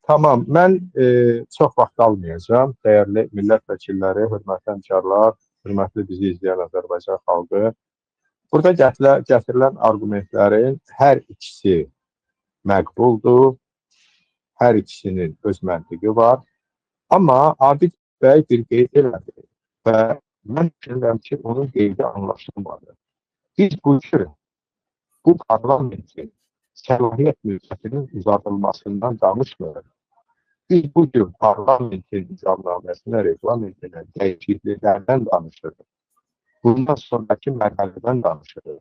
Tamam, mən çox vaxt almayacağam. Dəyərli millət vəkilləri, hörmətli həmkarlar, hörmətli bizi izləyən Azərbaycan xalqı. Burada gətirilən arqumentlərin hər ikisi məqbuldur, hər ikisinin öz məntiqi var. Amma Abid bəy bir qeyd elədi və mən düşünürəm ki, onun qeydi anlaşılmadı. Biz bu parlamentin səlahiyyət müddətinin uzadılmasından danışmırıq. Biz bugün parlamentin nizamnaməsinə, reglamentinə, dəyişikliklərdən danışırıq. Bundan sonraki mərhələdən danışırıq.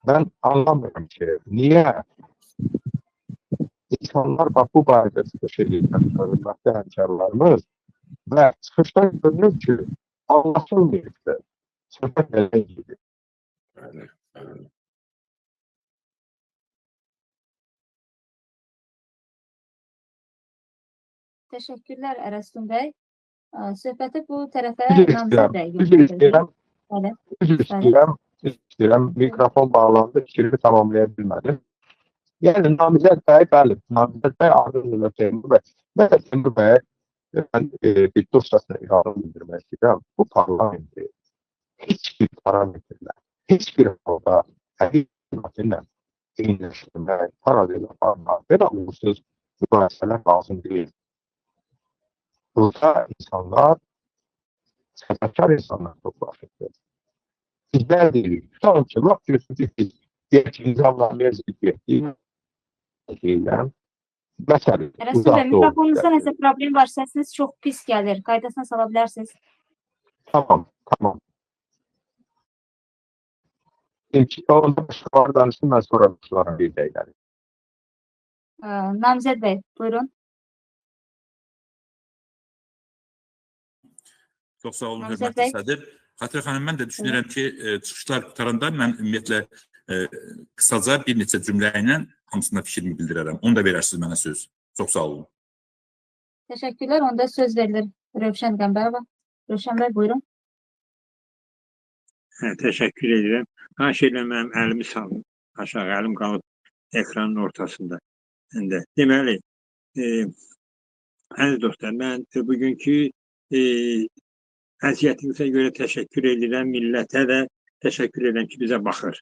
Mən anlamıyorum ki, niyə insanlar bu barədə çıxış edirlər, hörmətli həmkarlarımız və çıxışdan görünür ki, anlaşılmıyıqdır. Söhbət elə gedir. Teşekkürler Erastum Bey. Söhbəti bu tərəfə Namzəd bəy göndərildi. Üzr istəyirəm, mikrofon bağlandı, fikrimi tamamlaya bilmədim. Yəni, Namzəd bəy, bəli, Namzəd bəy Ağrı'nın Teymur bəy. Mən Teymur bəy, bir dostasına iradını bildirmək istəyirəm. Bu parlamenti heç bir parametrlə, heç bir halda həqiqətlə eyniləşdirmək, paralel aparmaq, belə uğursuz mübahisələr lazım deyil. Burada insanlar, səbətkar insanlar toplaşıqdır. Bizlər deyirik, tutalım ki, laf götürdük biz, deyək ki, nizamnaməyə zidd etdik, deyiləm. Məsələn, Erastum Bey, mikrofonunuzda nəsə problem var, səsiniz çox pis gəlir, qaydasına sala bilərsiniz. Tamam. Onda başqaları danışsın, mən sonra başqalarına bir dəqiqəli. Namzəd bəy, buyurun. Çox sağ olun, hörmətli sədir. Xatirə xanım, mən də düşünürəm ki, çıxışlar qutaranda mən ümumiyyətlə qısaca bir neçə cümlə ilə hamısına fikrimi bildirərəm. Onu da verərsiniz mənə söz. Çox sağ olun. Teşekkürler. Onda söz verilir Rövşən Qəmbərova. Rövşən bəy, buyurun. Teşekkür ederim. Xahiş edirəm, əlimi salın. Aşağı əlim qalıb ekranın ortasında. Deməli, əziz dostlar, mən bugünkü əziyyətinizə görə təşəkkür edirəm, millətə də təşəkkür edirəm ki, bizə baxır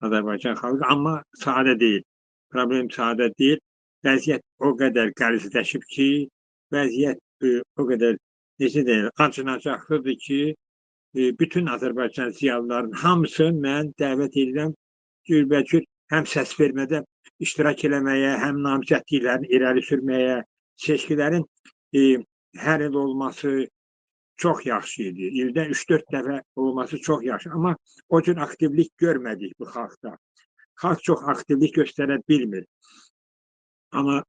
Azərbaycan xalqı, amma sadə deyil, problem sadə deyil, vəziyyət o qədər qəlizləşib ki, vəziyyət o qədər, necə deyil, acınacaqlıdır ki, bütün Azərbaycan ziyalıların hamısını mən dəvət edirəm, cürbəcür həm səs vermədə iştirak eləməyə, həm namizədliklərini irəli sürməyə, seçkilərin hər il olması çox yaxşı idi. İldə 3-4 dəfə olması çox yaxşı. Amma o cür aktivlik görmədik bu xalqda. Xalq çox aktivlik göstərə bilmir. Amma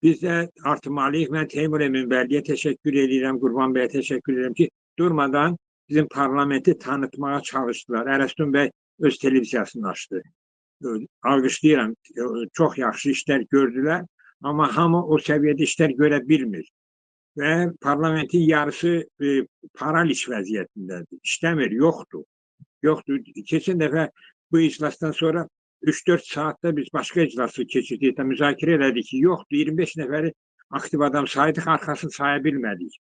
biz də artırmalıyıq. Mən Teymur Eminbərliyə təşəkkür edirəm, Qurban bəyə təşəkkür edirəm ki, durmadan bizim parlamenti tanıtmağa çalışdılar. Erastum bəy öz televiziyasını açdı. Alqışlayıram, çox yaxşı işlər gördülər. Amma hamı o səviyyədə işlər görə bilmir. Və parlamentin yarısı paraliç vəziyyətindədir. İşləmir, yoxdur. Keçən dəfə bu iclasdan sonra 3-4 saatda biz başqa iclası keçirdik, müzakirə elədik ki, yoxdur, 25 nəfəri aktiv adam saydıq, arxasını saya bilmədik.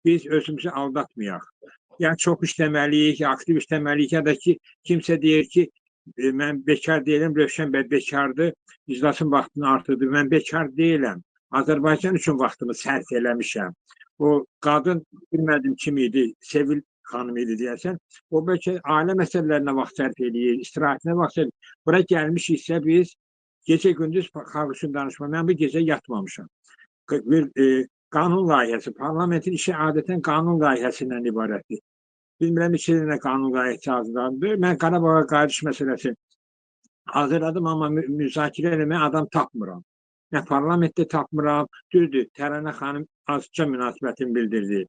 Biz özümüzü aldatmayaq. Ya çox işləməliyik, ya aktiv işləməliyik, ya da ki, kimsə deyir ki, mən bekar deyiləm, Rövşən bəy bekardır, iclasın vaxtını artırdı, mən bekar deyiləm. Azərbaycan üçün vaxtımı sərf eləmişəm. O qadın, bilmədim kim idi, Sevil xanım idi deyəsən, o bəlkə ailə məsələlərinə vaxt sərf eləyir, istirahətinə vaxt sərf eləyir. Bura gəlmişiksə biz gecə-gündüz xalq üçün danışma. Mən bu gecə yatmamışam. Bir qanun layihəsi, parlamentin işi adətən qanun layihəsindən ibarətdir. Bilmirəm, iki dənə qanun layihəsi hazırlandı. Mən Qarabağa qayıdış məsələsi hazırladım, amma müzakirə eləməyə adam tapmıram. Nə parlamentdə tapmıram, düzdür, Tərənə xanım azca münasibətini bildirdi.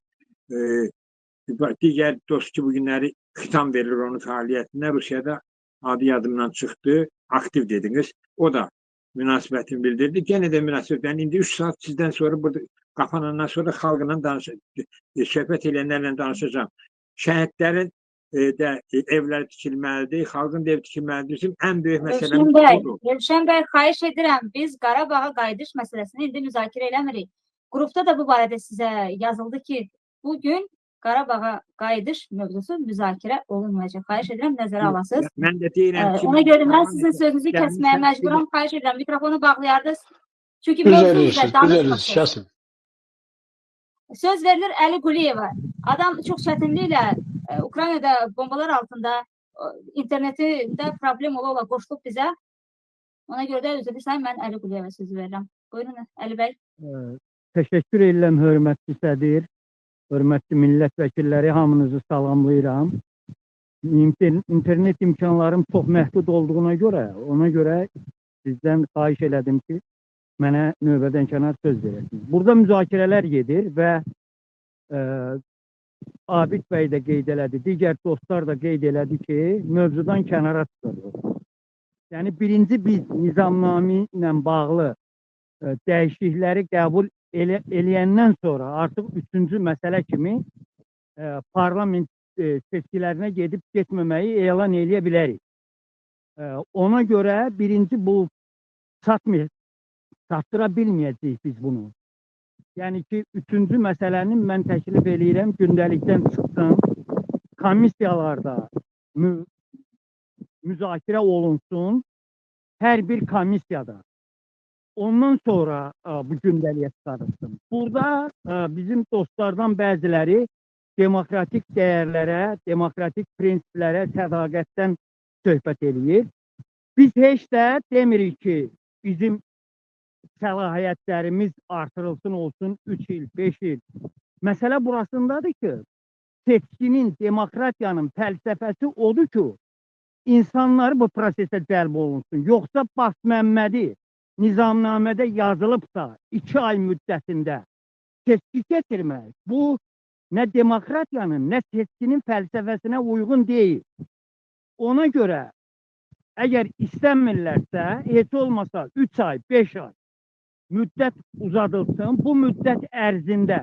Digər dost ki, bugünləri xitam verilir onun fəaliyyətinə, Rusiyada adı yadımdan çıxdı, aktiv dediniz, o da münasibətini bildirdi. Yenə də münasibət, indi 3 saat sizdən sonra, burada qapanandan sonra xalqla söhbət edənlərlə danışacağım. Şəhidlərin evlər tikilməlidir, xalqın da ev tikilməlidir. Bizim ən böyük Rövşən məsələmiz bəy, budur. Rövşən bəy, xahiş edirəm, biz Qarabağa qayıdış məsələsini indi müzakirə eləmirik. Qrupda da bu barədə sizə yazıldı ki, bugün Qarabağa qayıdış mövzusu müzakirə olunmayacaq. Xahiş edirəm, nəzərə alasınız. Mən də deyirəm ki, Ona görə mən sizin sözünüzü kəsməyə məcburam. Xahiş edirəm, mikrofonu bağlayardınız. Çünki mövzu üzrə danışmırsınız. Söz verilir Əli Quliyeva. Adam çox çətinliklə Ukraynada bombalar altında internetində problem ola qoşulub bizə. Ona görə də özür dilərim, mən Əli Quliyeva sözü verirəm. Buyurun Əli bəy. Təşəkkür edirəm hörmətli sədir, hörmətli millət vəkilləri, hamınızı salamlayıram. İnternet imkanlarım çox məhdud olduğuna görə, ona görə sizdən xahiş elədim ki, mənə növbədən kənar söz verəsiniz. Burada müzakirələr gedir və Abid bəy də qeyd elədi, digər dostlar da qeyd elədi ki, mövzudan kənara çıxırıq. Yəni, birinci biz nizamnamə ilə bağlı dəyişiklikləri qəbul eləyəndən sonra artıq üçüncü məsələ kimi parlament seçkilərinə gedib getməməyi elan eləyə bilərik. Ona görə birinci bu çatdıra bilməyəcəyik biz bunu. Yəni ki, üçüncü məsələnin mən təklif eləyirəm, gündəlikdən çıxsın, komissiyalarda müzakirə olunsun, hər bir komissiyada. Ondan sonra bu gündəliyə çıxarılsın. Burada bizim dostlardan bəziləri demokratik dəyərlərə, demokratik prinsiplərə, sədaqətdən söhbət eləyir. Biz heç də demirik ki, bizim səlahiyyətlərimiz artırılsın olsun 3 il, 5 il. Məsələ burasındadır ki, seçkinin, demokratiyanın fəlsəfəsi odur ki, insanları bu prosesə cəlb olunsun. Yoxsa Bas Məmmədi nizamnamədə yazılıbsa 2 ay müddətində seçki keçirmək, bu nə demokratiyanın, nə seçkinin fəlsəfəsinə uyğun deyil. Ona görə, əgər istəmirlərsə, heç olmasa 3 ay, 5 ay müddət uzadılsın. Bu müddət ərzində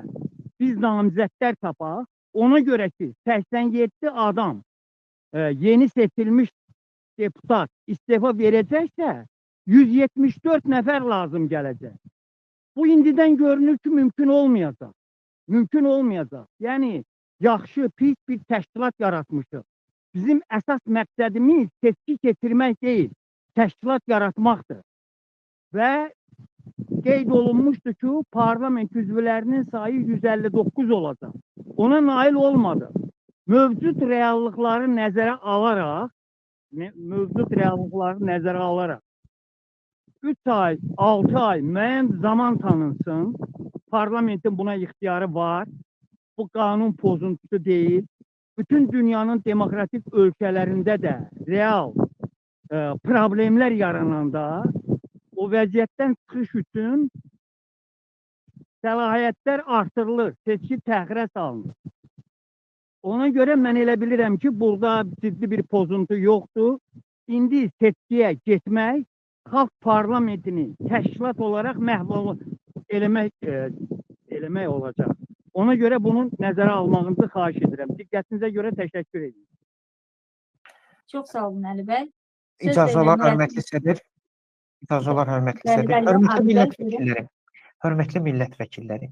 biz namizədlər tapaq. Ona görə ki, 87 adam yeni seçilmiş deputat istefa verəcəksə, 174 nəfər lazım gələcək. Bu indidən görünür ki, mümkün olmayacaq. Mümkün olmayacaq. Yəni, yaxşı, pis bir təşkilat yaratmışıq. Bizim əsas məqsədimiz seçki keçirmək deyil, təşkilat yaratmaqdır. Və qeyd olunmuşdur ki, parlament üzvlərinin sayı 159 olacaq. Ona nail olmadı. Mövcud reallıqları nəzərə alaraq, 3 ay, 6 ay müəyyən zaman tanınsın. Parlamentin buna ixtiyarı var. Bu qanun pozuntusu deyil. Bütün dünyanın demokratik ölkələrində də real problemlər yarananda o vəziyyətdən çıxış üçün səlahiyyətlər artırılır, seçki təxirə salınır. Ona görə mən elə bilirəm ki, burada ciddi bir pozuntu yoxdur. İndi seçkiyə getmək, xalq parlamentini təşkilat olaraq məhv eləmək olacaq. Ona görə bunu nəzərə almağınızı xahiş edirəm. Diqqətinizə görə təşəkkür edirəm. Çox sağ olun Əli bəy. İcazələr, hörmətli sədir. İcazələr, hörmətli sədir. Hörmətli millət vəkilləri.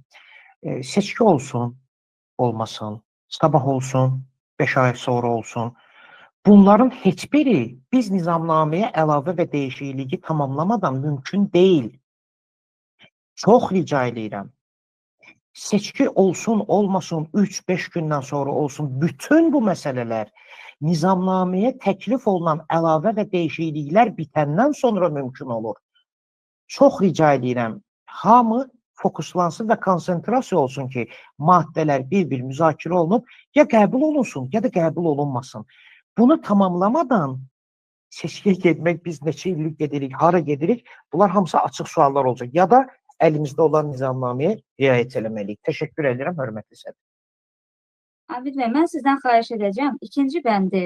Seçki olsun, olmasın, sabah olsun, 5 ay sonra olsun. Bunların heç biri biz nizamnaməyə əlavə və dəyişikliyi tamamlamadan mümkün deyil. Çox rica edirəm. Seçki olsun, olmasın, 3-5 gündən sonra olsun. Bütün bu məsələlər nizamnaməyə təklif olunan əlavə və dəyişikliklər bitəndən sonra mümkün olur. Çox rica edirəm. Hamı fokuslansın və konsentrasiya olsun ki, maddələr bir-bir müzakirə olunub, ya qəbul olunsun, ya da qəbul olunmasın. Bunu tamamlamadan seçkiyə getmək, biz neçə illik gedirik, hara gedirik, bunlar hamısı açıq suallar olacaq. Ya da əlimizdə olan nizamnaməyə riayət eləməliyik. Təşəkkür edirəm, hörmətli sədir. Abid bəy, mən sizdən xahiş edəcəm. İkinci bəndi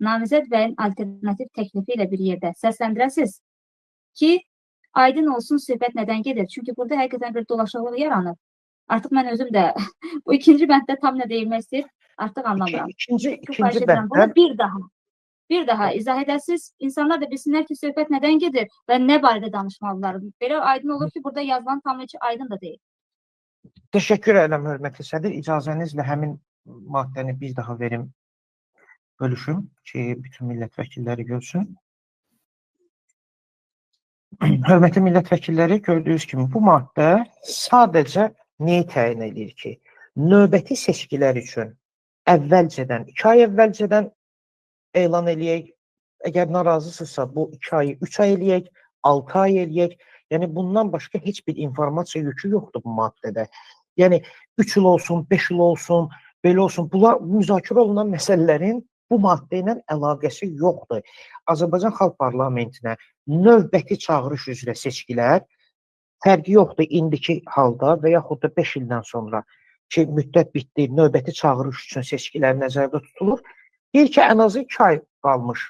namizəd bəyin alternativ təklifi ilə bir yerdə səsləndirəsiniz ki, aydın olsun söhbət nədən gedir. Çünki burada həqiqətən bir dolaşıqlıq yaranır. Artıq mən özüm də bu ikinci bənddə tam nə deyilmək istəyir Artıq anlamıram. İkinci Xahiş edirəm bunu bir daha izah edəsiniz. İnsanlar da bilsinlər ki, söhbət nədən gedir və nə barədə danışmalılar. Belə aydın olur ki, burada yazılan tam heç aydın da deyil. Teşekkür ederim hörmətli sədr. İcazənizlə həmin maddəni bir daha verim, bölüşüm ki, bütün millət vəkilləri görsün. Hörmətli millət vəkilləri, gördüyünüz kimi bu maddə sadəcə neyi təyin edir ki, növbəti seçkilər üçün əvvəlcədən, 2 ay əvvəlcədən elan eləyək. Əgər narazısınızsa bu 2 ayı 3 ay eləyək, 6 ay eləyək. Yəni bundan başqa heç bir informasiya yükü yoxdur bu maddədə. Yəni 3 il olsun, 5 il olsun, belə olsun. Bunlar müzakirə olunan məsələlərin bu maddə ilə əlaqəsi yoxdur. Azərbaycan Xalq Parlamentinə növbəti çağırış üzrə seçkilər fərqi yoxdur indiki halda və yaxud da 5 ildən sonra ki, müddət bitdi, növbəti çağırış üçün seçkilər nəzərdə tutulur. Deyir ki, ən azı 2 ay qalmış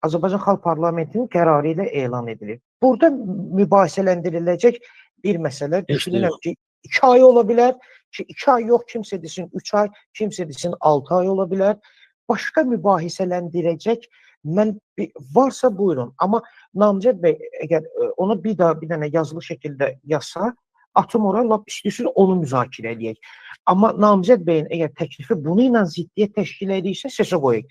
Azərbaycan Xalq Parlamentinin qərarı ilə elan edilir. Burada mübahisələndiriləcək bir məsələ düşünürəm ki, 2 ay ola bilər ki, 2 ay yox, kimsə desin 3 ay, kimsə desin 6 ay ola bilər. Başqa mübahisələndirəcək varsa buyurun. Amma Namizəd bəy əgər ona bir dənə yazılı şəkildə yazsa, atım ora, lap istəyirsin onu müzakirə edək. Amma Namizəd bəyin əgər təklifi bunu ilə ziddiyyət təşkil edirsə, səsə qoyaq.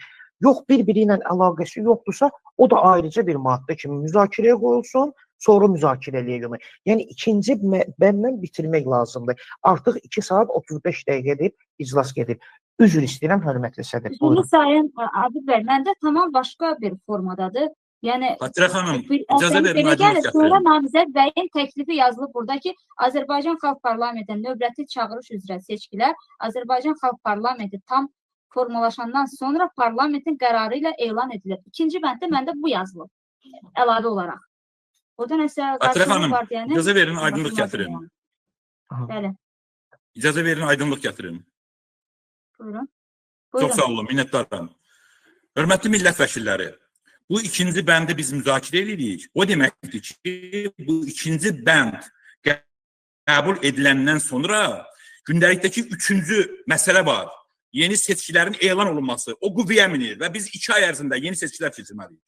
Yox, bir-biri ilə əlaqəsi yoxdursa, o da ayrıca bir maddə kimi müzakirəyə qoyulsun, sonra müzakirə eləyək onu. Yəni, ikinci bəndən bitirmək lazımdır. Artıq 2 saat 35 dəqiqə edib, iclas gedib. Üzr istəyirəm, hörmətli sədr. Üzrünü sayın Abid bəy, məndə tamam başqa bir formadadır. Yəni, Xatirə xanım, icazə verin, aydınlıq gətirin. Sonra Namizəd bəyin təklifi yazılıb burada ki, Azərbaycan Xalq Parlamentinə növbəti çağırış üzrə seçkilər Azərbaycan Xalq Parlamenti tam formalaşandan sonra parlamentin qərarı ilə elan edilir. İkinci bənddə məndə bu yazılıb, əlavə olaraq. Orada nəsə qarşılıq var deyəni. İcazə verin, aydınlıq gətirin. Bəli. İcazə verin, aydınlıq gətirin. Buyurun. Çox sağ olun, minnətdarım. Hörmətli millət vəkilləri, bu ikinci bəndi biz müzakirə edirik. O deməkdir ki, bu ikinci bənd qəbul ediləndən sonra gündəlikdəki üçüncü məsələ var. Yeni seçkilərin elan olunması, o qüvvəyə minir və biz 2 ay ərzində yeni seçkilər keçirməliyik.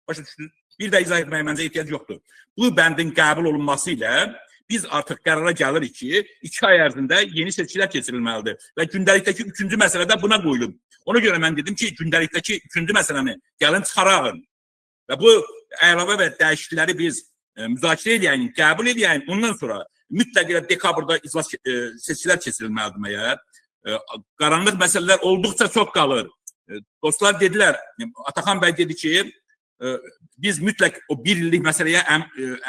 Başa düşdünüz? Bir də izah etməyə məncə ehtiyac yoxdur. Bu bəndin qəbul olunması ilə biz artıq qərara gəlirik ki, 2 ay ərzində yeni seçkilər keçirilməlidir və gündəlikdəki üçüncü məsələ də buna qoyulub. Ona görə mən dedim ki, gündəlikdəki üçüncü məsələni gəlin çıxarağın və bu əlavə və dəyişiklikləri biz müzakirə edəyik, qəbul edəyik. Ondan sonra mütləq dekabrda iclas seçkilər keçirilməlidir məgər. Qaranlıq məsələlər olduqca çox qalır. Dostlar dedilər, Ataxan bəy dedi ki, biz mütləq o 1 illik məsələyə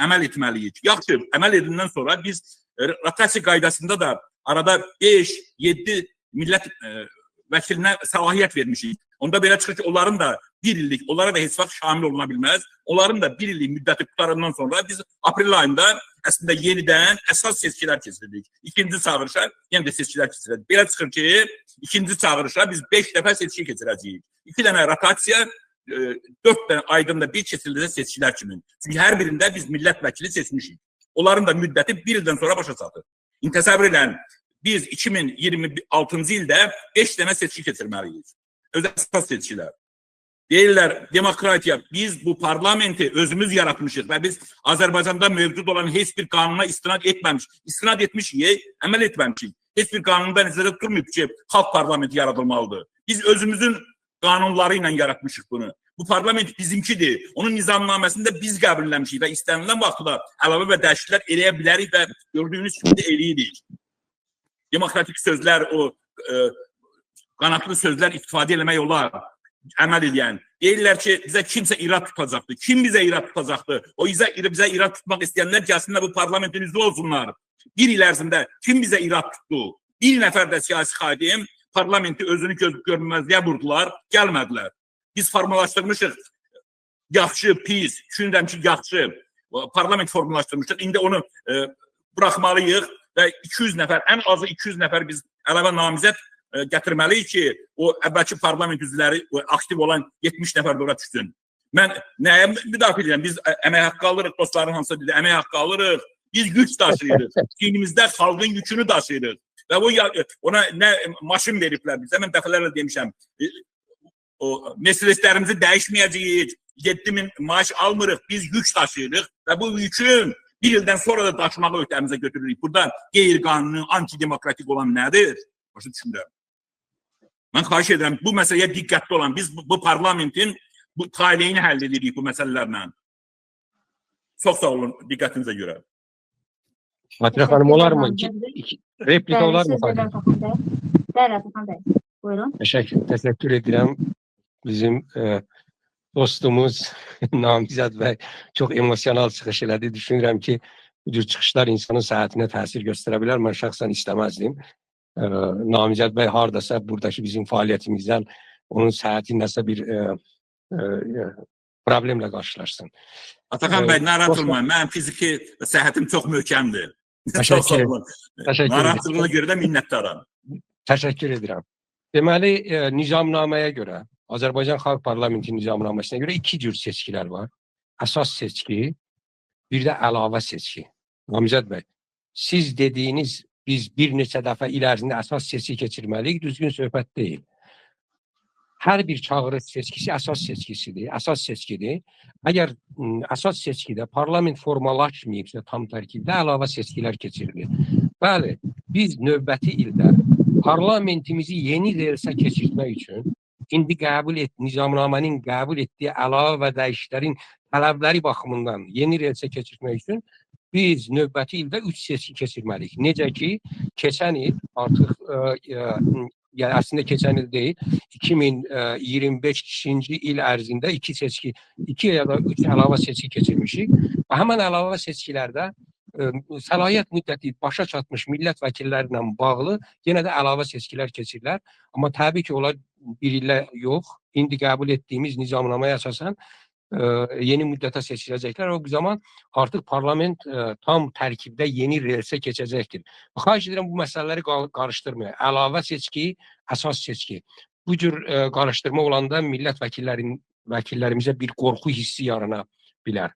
əməl etməliyik. Yaxşı, əməl edindən sonra biz rotasiya qaydasında da arada 5-7 millət vəkilinə səlahiyyət vermişik. Onda belə çıxır ki, onların da 1 illik, onlara da heç vaxt şamil oluna bilməz. Onların da 1 illik müddəti qutarandan sonra biz aprel ayında əslində yenidən əsas seçkilər keçirdik. İkinci çağırışa yenə də seçkilər keçirdik. Belə çıxır ki, ikinci çağırışa biz 5 dəfə seçki keçirəcəyik. 2 dənə rotasiya, 4 dənə aydında bir keçiriləcək seçkilər kimi. Çünki hər birində biz millət vəkili seçmişik. Onların da müddəti 1 ildən sonra başa çatır. Təsəvvür edin, biz 2026-cı ildə 5 dənə seçki keçirməliyik. Öz əsas seçkilər. Deyirlər, demokratiya, biz bu parlamenti özümüz yaratmışıq və biz Azərbaycanda mövcud olan heç bir qanuna istinad etməmişik. İstinad etmişik, əməl etməmişik. Heç bir qanunda nəzərdə tutulmayıb ki, xalq parlamenti yaradılmalıdır. Biz özümüzün qanunları ilə yaratmışıq bunu. Bu parlament bizimkidir. Onun nizamnaməsində biz qəbulləmişik və istənilən vaxtda əlavə və dəyişikliklər eləyə bilərik və gördüyünüz kimi də eləyirik. Demokratik sözlər, o qanatlı sözlər istifadə eləmək olar. Əməl edən. Deyirlər ki, bizə kimsə irad tutacaqdır. Kim bizə irad tutacaqdır? O bizə irad tutmaq istəyənlər gəlsinlər bu parlamentin üzvü olsunlar. 1 il ərzində kim bizə irad tutdu? Bir nəfər də siyasi xadim parlamenti özünü görünməzliyə vurdular, gəlmədilər. Biz formalaşdırmışıq yaxşı, pis, düşünürəm ki, yaxşı parlament formalaşdırmışıq. İndi onu buraxmalıyıq və 200 nəfər, ən azı 200 nəfər biz əlavə namizəd gətirməliyik ki, o əvvəlki parlament üzvləri aktiv olan 70 nəfər dora düşsün. Mən nəyə müdafiə edirəm? Biz əmək haqqı alırıq, dostların hansısa dedi, əmək haqqı alırıq. Biz güc daşıyırıq. Dinimizdə xalqın yükünü daşıyırıq. Və ona nə maşın veriblər bizə. Mən dəfələrlə demişəm. O Mercedeslərimizi dəyişməyəcəyik. 7000 maaş almırıq. Biz yük daşıyırıq və bu yükün bir ildən sonra da daşımağı öhdəmizə götürürük. Burada qeyri-qanuni, antidemokratik olan nədir? Başa düşürəm. Mən xahiş edirəm, bu məsələyə diqqətli olan, biz bu parlamentin bu taleyini həll edirik bu məsələlərlə. Çox sağ olun diqqətinizə görə. Xatirə xanım, olar mı? Replika olar mı? Bəli, Ataxan bəy. Buyurun. Təşəkkür edirəm. Bizim dostumuz Namizəd bəy çox emosional çıxış elədi. Düşünürəm ki, bu cür çıxışlar insanın səhhətinə təsir göstərə bilər. Mən şəxsən istəməzdim. Namizəd bəy hardasa buradakı bizim fəaliyyətimizdən onun səhhəti nəsə bir problemlə qarşılaşsın. Ataxan bəy, narahat olmayın. Mənim fiziki səhhətim çox möhkəmdir. Çox sağ olun. Narahatlığına görə də minnətdaram. Təşəkkür edirəm. Deməli, nizamnaməyə görə, Azərbaycan Xalq Parlamenti nizamnaməsinə görə iki cür seçkilər var. Əsas seçki, bir də əlavə seçki. Namizəd bəy, siz dediyiniz biz bir neçə dəfə il ərzində əsas seçki keçirməliyik, düzgün söhbət deyil. Hər bir çağırış seçkisi əsas seçkisidir, əsas seçkidir. Əgər əsas seçkidə parlament formalaşmayıbsa tam tərkibdə əlavə seçkilər keçirilir. Bəli, biz növbəti ildə parlamentimizi yeni relsə keçirmək üçün indi nizamnamənin qəbul etdiyi əlavə və dəyişiklərin tələbləri baxımından yeni relsə keçirmək üçün biz növbəti ildə 3 seçki keçirməliyik. Necə ki, keçən il artıq, yəni əslində keçən il deyil, 2025-ci il ərzində 2 ya da 3 əlavə seçki keçirmişik. Və həmən əlavə seçkilərdə səlahiyyət müddəti başa çatmış millət vəkilləri ilə bağlı yenə də əlavə seçkilər keçirilər. Amma təbii ki, onlar bir illə yox, indi qəbul etdiyimiz nizamnaməyə əsasən yeni müddətə seçiləcəklər. O zaman artıq parlament tam tərkibdə yeni relsə keçəcəkdir. Xahiş edirəm bu məsələləri qarışdırmayın. Əlavə seçki, əsas seçki. Bu cür qarışdırma olanda millət vəkillərimizə bir qorxu hissi yarana bilər.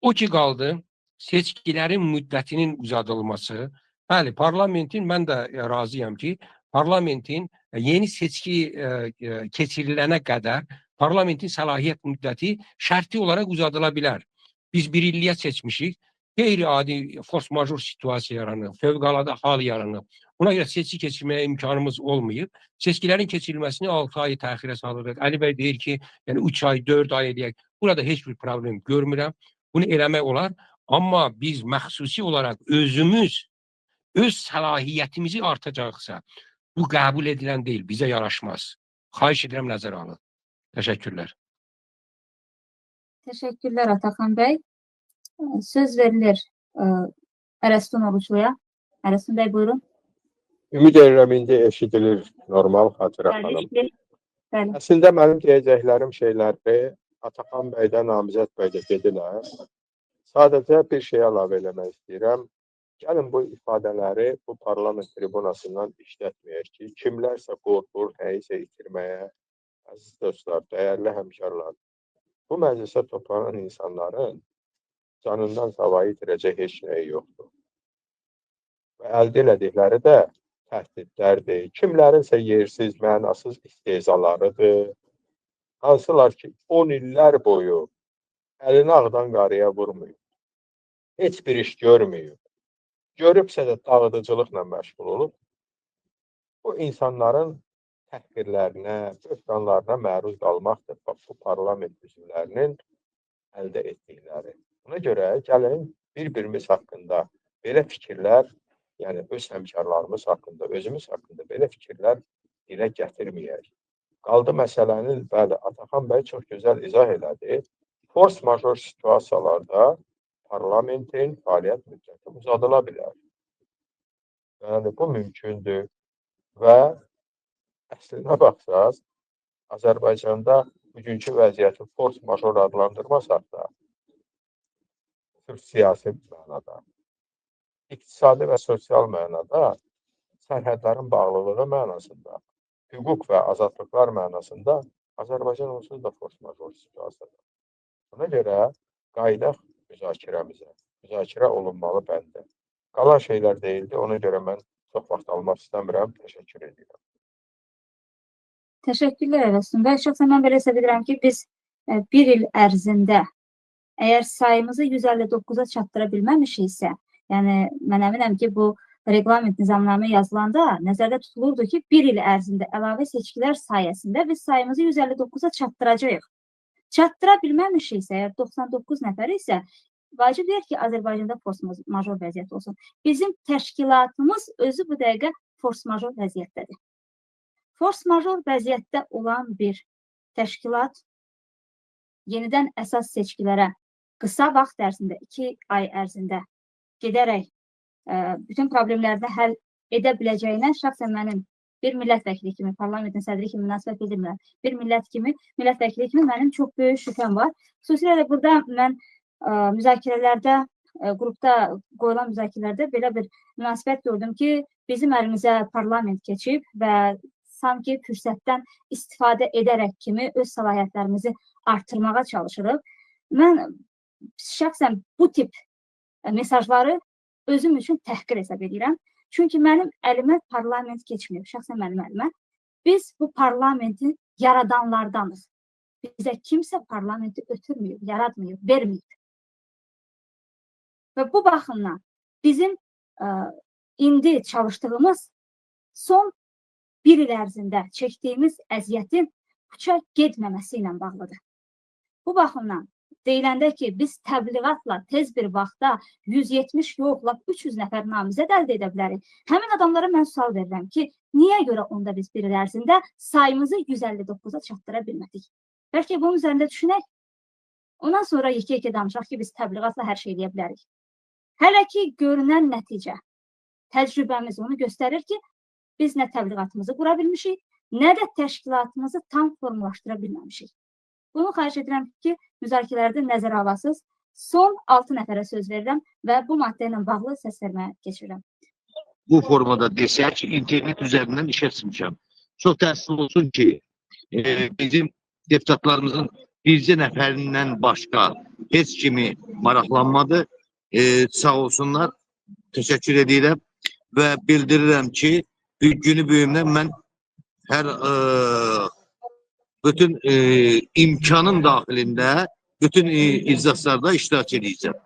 O ki qaldı, seçkilərin müddətinin uzadılması. Bəli, parlamentin, mən də razıyam ki, parlamentin yeni seçki keçirilənə qədər parlamentin səlahiyyət müddəti şərti olaraq uzadıla bilər. Biz bir illiyə seçmişik, qeyri-adi force major situasiya yaranıb, fövqəladə hal yaranıb. Buna görə seçki keçirməyə imkanımız olmayıb. Seçkilərin keçirilməsini 6 ay təxirə salırıq. Əli bəy deyir ki, yəni 3 ay, 4 ay eləyək. Burada heç bir problem görmürəm. Bunu eləmək olar. Amma biz məxsusi olaraq özümüz, öz səlahiyyətimizi artacaqsa, bu qəbul edilən deyil, bizə yaraşmaz. Xahiş edirəm, nəzərə alın. Təşəkkürlər. Təşəkkürlər Ataxan bəy. Söz verilir Ərəstun Oruçluya. Ərəstun bəy, buyurun. Ümid edirəm, indi eşidilir normal Xatirə xanım. Əslində mənim deyəcəklərim şeylərdir. Ataxan bəy də, Namizəd bəy də dedilər. Sadəcə bir şey əlavə eləmək istəyirəm. Gəlin bu ifadələri bu parlament tribunasından işlətməyək ki, kimlərsə qorxur, nəyisə itirməyə. Əziz dostlar, dəyərli həmkarlar, bu məclisə toplanan insanların canından savayı itirəcək heç nəyi yoxdur. Və əldə elədikləri də təhdidlərdir. Kimlərinsə yersiz, mənasız istehzalarıdır. Hansılar ki, 10 illər boyu əlini ağdan qarıya vurmuyor. Heç bir iş görmüyor. Görübsə də dağıdıcılıqla məşğul olub. Bu insanların təhqirlərinə, böhtanlarına məruz qalmaqdır bu parlament üzvlərinin əldə etdikləri. Buna görə gəlin bir-birimiz haqqında belə fikirlər, yəni öz həmkarlarımız haqqında, özümüz haqqında belə fikirlər dilə gətirməyək. Qaldı məsələnin, bəli, Ataxan bəy çox gözəl izah elədi. Force major situasiyalarda parlamentin fəaliyyət müddəti uzadıla bilər. Yəni, bu mümkündür və əslinə baxsaq, Azərbaycanda bugünkü vəziyyəti force major adlandırmasaq da, sırf siyasi mənada, iqtisadi və sosial mənada, sərhədlərin bağlılığı mənasında, hüquq və azadlıqlar mənasında Azərbaycan onsuz da force major situasiyadır. Buna görə qaydaq müzakirəmizə, müzakirə olunmalı bəndə. Qalan şeylər deyildi, ona görə mən çox vaxt almaq istəmirəm. Təşəkkür edirəm. Təşəkkürlər Rəsul bəy. Şəxsən mən belə hesab edirəm ki, biz bir il ərzində əgər sayımızı 159-a çatdıra bilməmişiksə, yəni mən əminəm ki, bu reqlament nizamnamə yazılanda nəzərdə tutulurdu ki, bir il ərzində əlavə seçkilər sayəsində biz sayımızı 159-a çatdıracağıq. Çatdıra bilməmişiksə, əgər 99 nəfər isə, vacib deyil ki, Azərbaycanda force major vəziyyət olsun. Bizim təşkilatımız özü bu dəqiqə force major vəziyyətdədir. Force major vəziyyətdə olan bir təşkilat yenidən əsas seçkilərə qısa vaxt ərzində, 2 ay ərzində gedərək bütün problemlərini həll edə biləcəyinə şəxsən mənim bir millət vəkili kimi, parlamentin sədri kimi münasibət bildirmirəm. Bir millət vəkili kimi mənim çox böyük şübhəm var. Xüsusilə də burada mən müzakirələrdə, qrupda qoyulan müzakirələrdə belə bir münasibət gördüm ki, bizim əlimizə parlament keçib və sanki fürsətdən istifadə edərək kimi öz səlahiyyətlərimizi artırmağa çalışırıq. Mən şəxsən bu tip mesajları özüm üçün təhqir hesab edirəm. Çünki mənim əlimə parlament keçməyib, şəxsən mənim əlimə. Biz bu parlamenti yaradanlardanıq. Bizə kimsə parlamenti ötürməyib, yaratmayıb, verməyib. Və bu baxımdan bizim indi çalışdığımız son bir il ərzində çəkdiyimiz əziyyətin puça getməməsi ilə bağlıdır. Bu baxımdan deyiləndə ki, biz təbliğatla tez bir vaxtda 170 yox, 300 nəfər namizəd əldə edə bilərik. Həmin adamlara mən sual verirəm ki, niyə görə onda biz bir il ərzində sayımızı 159-a çatdıra bilmədik? Bəlkə bunun üzərində düşünək. Ondan sonra yekə-yekə danışaq ki, biz təbliğatla hər şey edə bilərik. Hələ ki, görünən nəticə, təcrübəmiz onu göstərir ki, biz nə təbliğatımızı qura bilmişik, nə də təşkilatımızı tam formalaşdıra bilməmişik. Bunu xahiş edirəm ki, müzakirələrdə nəzərə alasınız. Son 6 nəfərə söz verirəm və bu maddə ilə bağlı səsverməyə keçirəm. Bu formada desək, internet üzərindən işə çıxmışam. Çox təəssüf olsun ki, bizim deputatlarımızın bircə nəfərindən başqa heç kimi maraqlanmadı. Sağ olsunlar, təşəkkür edirəm və bildirirəm ki, günü bugündən mən hər bütün imkanın daxilində bütün iclaslarda iştirak edəcəm.